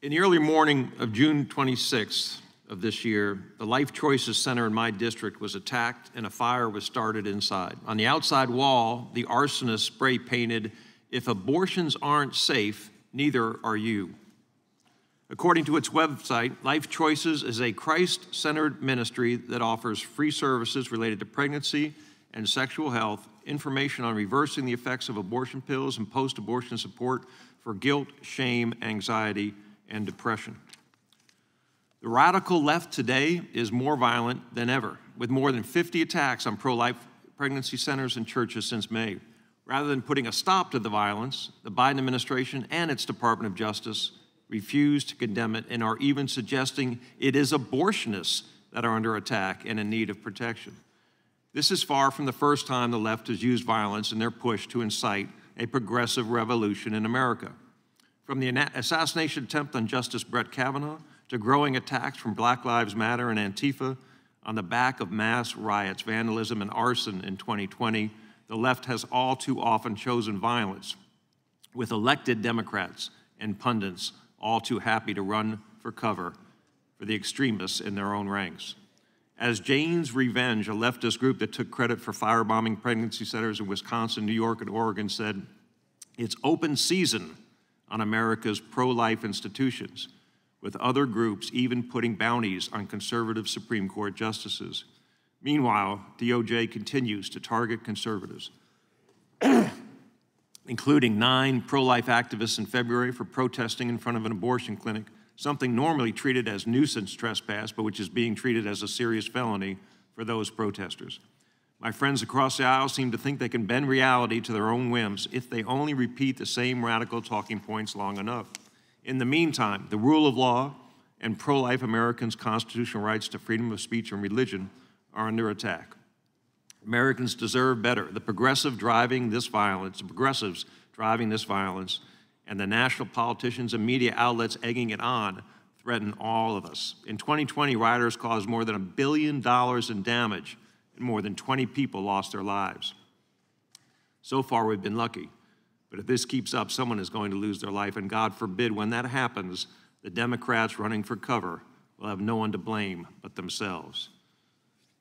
In the early morning of June 26th of this year, the Life Choices Center in my district was attacked and a fire was started inside. On the outside wall, the arsonist spray painted, "If abortions aren't safe, neither are you." According to its website, Life Choices is a Christ-centered ministry that offers free services related to pregnancy and sexual health, information on reversing the effects of abortion pills, and post-abortion support for guilt, shame, anxiety, and depression. The radical left today is more violent than ever, with more than 50 attacks on pro-life pregnancy centers and churches since May. Rather than putting a stop to the violence, the Biden administration and its Department of Justice refuse to condemn it and are even suggesting it is abortionists that are under attack and in need of protection. This is far from the first time the left has used violence in their push to incite a progressive revolution in America. From the assassination attempt on Justice Brett Kavanaugh to growing attacks from Black Lives Matter and Antifa on the back of mass riots, vandalism, and arson in 2020, the left has all too often chosen violence, with elected Democrats and pundits all too happy to run for cover for the extremists in their own ranks. As Jane's Revenge, a leftist group that took credit for firebombing pregnancy centers in Wisconsin, New York, and Oregon, said, "It's open season on America's pro-life institutions, with other groups even putting bounties on conservative Supreme Court justices." Meanwhile, DOJ continues to target conservatives, including 9 pro-life activists in February for protesting in front of an abortion clinic, something normally treated as nuisance trespass, but which is being treated as a serious felony for those protesters. My friends across the aisle seem to think they can bend reality to their own whims if they only repeat the same radical talking points long enough. In the meantime, the rule of law and pro-life Americans' constitutional rights to freedom of speech and religion are under attack. Americans deserve better. The progressives driving this violence, and the national politicians and media outlets egging it on threaten all of us. In 2020, rioters caused more than $1 billion in damage, and more than 20 people lost their lives. So far, we've been lucky. But if this keeps up, someone is going to lose their life, and God forbid, when that happens, the Democrats running for cover will have no one to blame but themselves.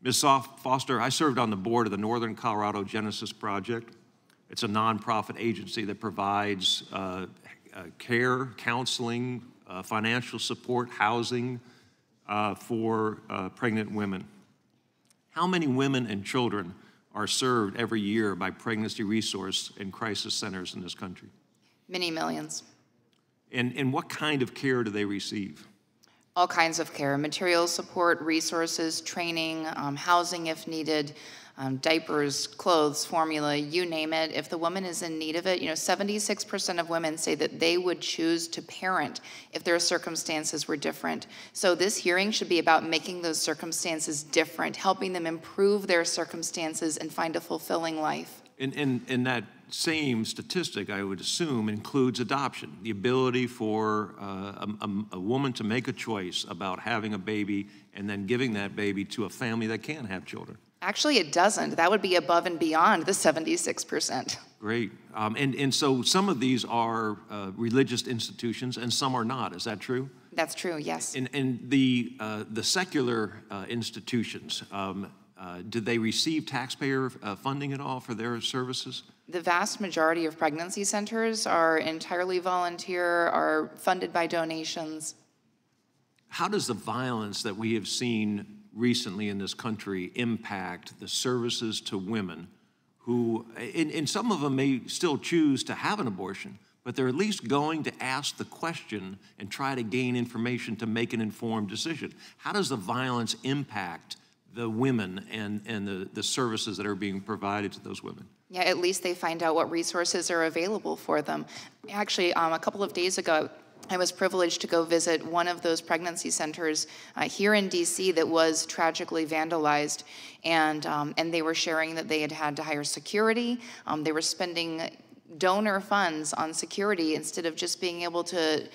Ms. Foster, I served on the board of the Northern Colorado Genesis Project. It's a nonprofit agency that provides care, counseling, financial support, housing for pregnant women. How many women and children are served every year by pregnancy resource and crisis centers in this country? Many millions. And what kind of care do they receive? All kinds of care: material support, resources, training, housing if needed, diapers, clothes, formula, you name it. If the woman is in need of it, 76% of women say that they would choose to parent if their circumstances were different. So this hearing should be about making those circumstances different, helping them improve their circumstances and find a fulfilling life. And that same statistic, I would assume, includes adoption, the ability for a woman to make a choice about having a baby and then giving that baby to a family that can have children. Actually, it doesn't. That would be above and beyond the 76%. Great. And so some of these are religious institutions and some are not. Is that true? That's true, yes. And the secular institutions, do they receive taxpayer funding at all for their services? The vast majority of pregnancy centers are entirely volunteer, are funded by donations. How does the violence that we have seen recently in this country impact the services to women who, and some of them may still choose to have an abortion, but they're at least going to ask the question and try to gain information to make an informed decision? How does the violence impact the women and the services that are being provided to those women? Yeah, at least they find out what resources are available for them. Actually, a couple of days ago, I was privileged to go visit one of those pregnancy centers here in DC that was tragically vandalized, and they were sharing that they had to hire security. They were spending donor funds on security instead of just being able to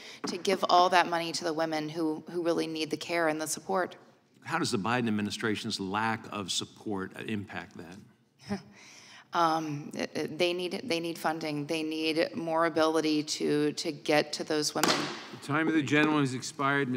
give all that money to the women who really need the care and the support. How does the Biden administration's lack of support impact that? They need funding. They need more ability to get to those women. The time of the gentleman has expired.